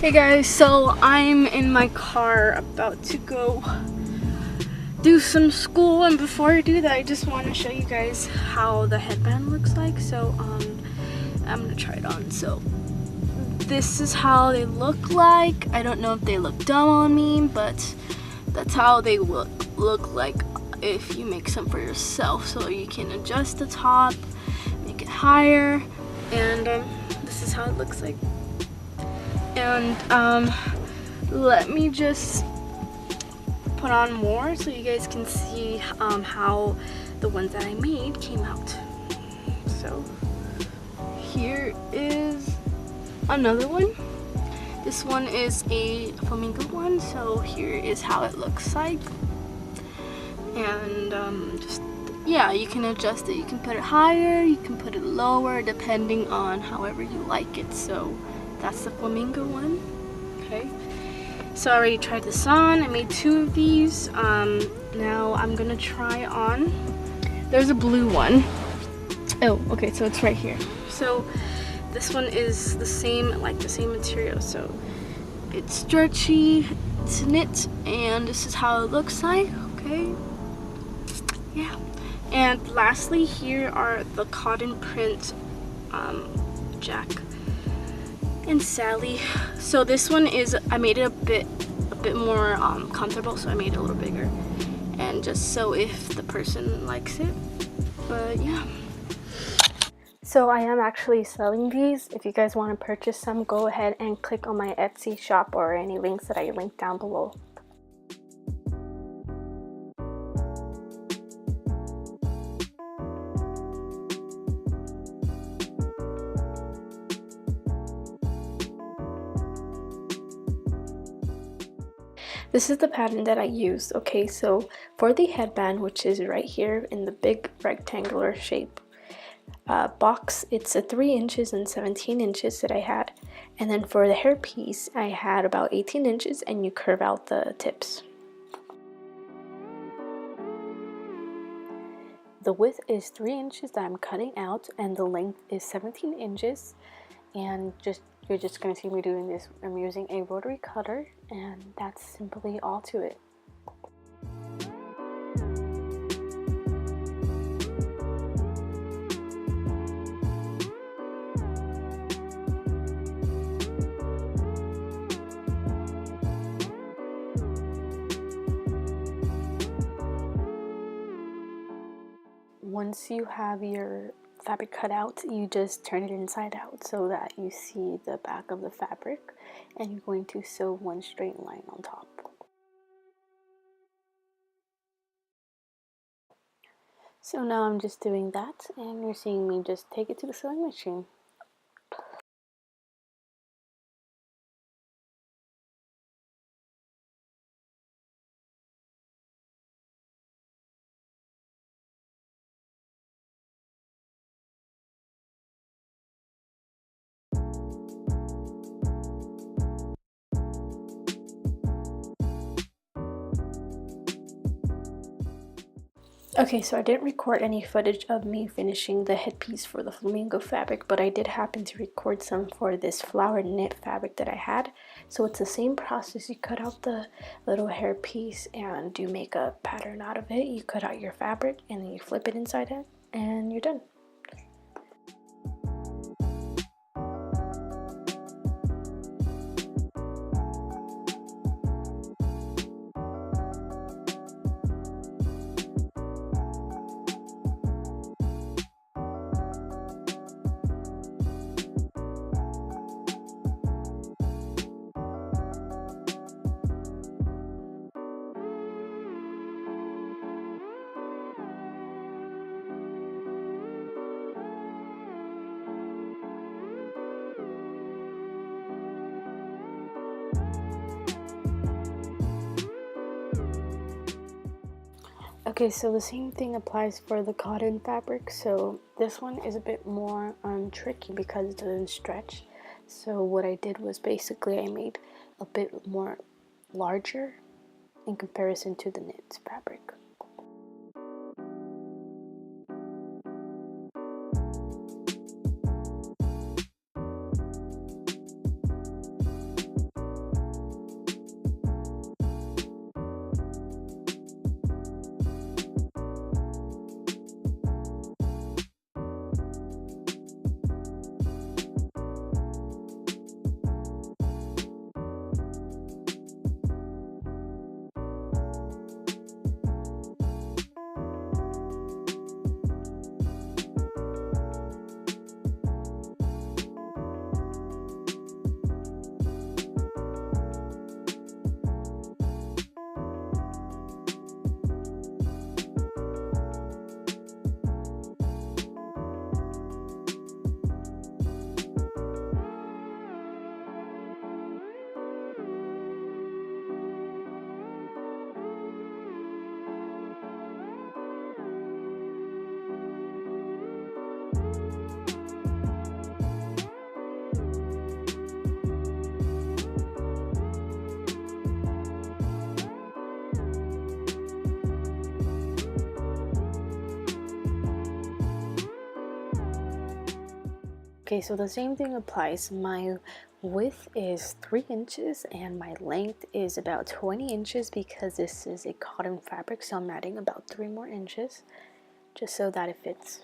Hey guys, so I'm in my car about to go do some school, and before I do that I just want to show you guys how the headband looks like. So I'm gonna try it on. So this is how they look like. I don't know if they look dumb on me, but that's how they look like if you make some for yourself. So you can adjust the top, make it higher, and this is how it looks like. And let me just put on more so you guys can see how the ones that I made came out. So here is another one. This one is a flamingo one, so here is how it looks like. And just, yeah, you can adjust it. You can put it higher, you can put it lower, depending on however you like it. So that's the flamingo one. Okay, so I already tried this on. I made 2 of these. Now I'm gonna try on, there's a blue one. Oh, okay, so it's right here. So this one is the same, like the same material. So it's stretchy, it's knit, and this is how it looks like. Okay, yeah. And lastly, here are the cotton print Jack and Sally. So this one is, I made it a bit more comfortable, so I made it a little bigger, and just so if the person likes it. But yeah, so I am actually selling these. If you guys want to purchase some, go ahead and click on my Etsy shop or any links that I linked down below. This is the pattern that I used. Okay, so for the headband, which is right here in the big rectangular shape box, it's a 3 inches and 17 inches that I had. And then for the hairpiece, I had about 18 inches, and you curve out the tips. The width is 3 inches that I'm cutting out, and the length is 17 inches. And you're just going to see me doing this. I'm using a rotary cutter, and that's simply all to it. Once you have your fabric cut out, you just turn it inside out so that you see the back of the fabric, and you're going to sew one straight line on top. So now I'm just doing that, and you're seeing me just take it to the sewing machine. Okay, so I didn't record any footage of me finishing the headpiece for the flamingo fabric, but I did happen to record some for this flower knit fabric that I had. So it's the same process. You cut out the little hairpiece and you make a pattern out of it. You cut out your fabric and then you flip it inside out, and you're done. Okay, so the same thing applies for the cotton fabric. So this one is a bit more tricky because it doesn't stretch. So what I did was basically I made a bit more larger in comparison to the knit fabric. Okay, so the same thing applies. My width is 3 inches and my length is about 20 inches because this is a cotton fabric, so I'm adding about 3 more inches just so that it fits.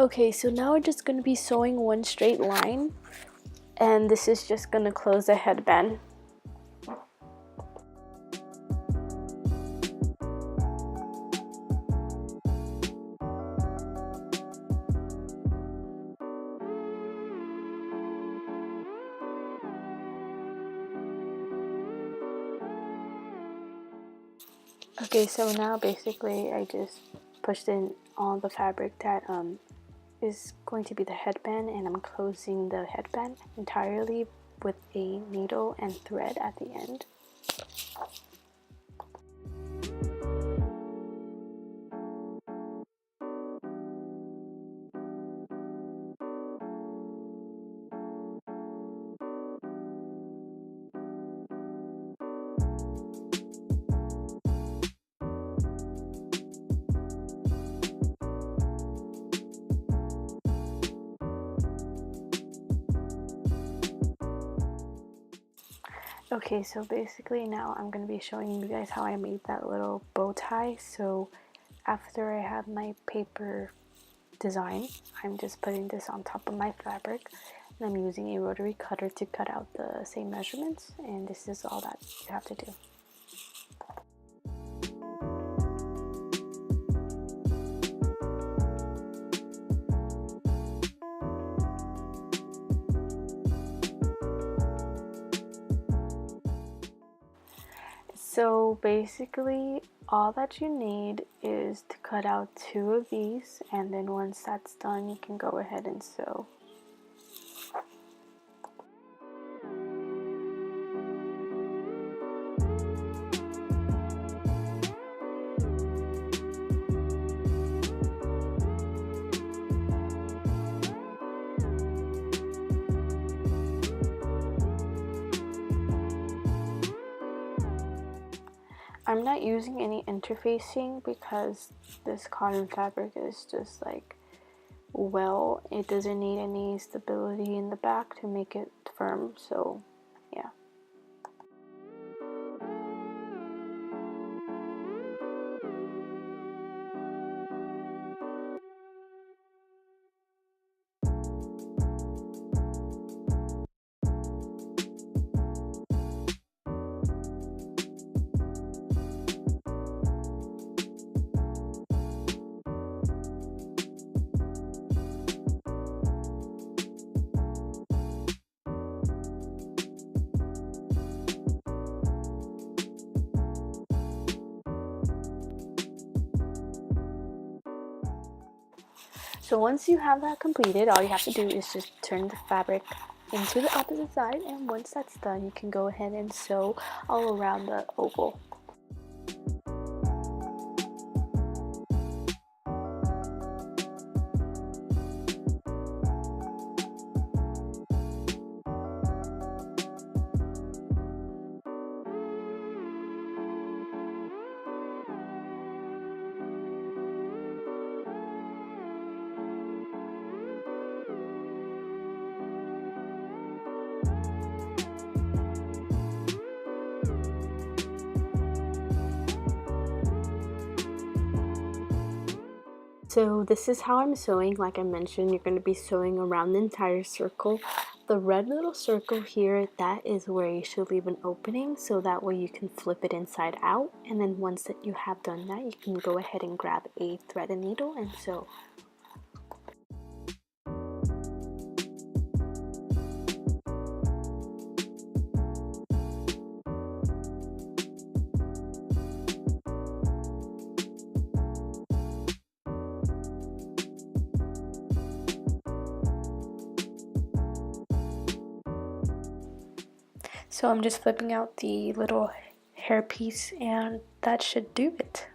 Okay, so now we're just going to be sewing one straight line, and this is just going to close the headband. Okay, so now basically I just pushed in all the fabric that is going to be the headband, and I'm closing the headband entirely with a needle and thread at the end. Okay, so basically now I'm going to be showing you guys how I made that little bow tie. So after I have my paper design, I'm just putting this on top of my fabric, and I'm using a rotary cutter to cut out the same measurements, and this is all that you have to do. So basically all that you need is to cut out 2 of these, and then once that's done you can go ahead and sew. I'm not using any interfacing because this cotton fabric is just like, well, it doesn't need any stability in the back to make it firm, so yeah. So once you have that completed, all you have to do is just turn the fabric into the opposite side, and once that's done you can go ahead and sew all around the oval. So this is how I'm sewing. Like I mentioned, you're going to be sewing around the entire circle. The red little circle here, that is where you should leave an opening, so that way you can flip it inside out, and then once that you have done that, you can go ahead and grab a thread and needle and sew. So I'm just flipping out the little hairpiece and that should do it.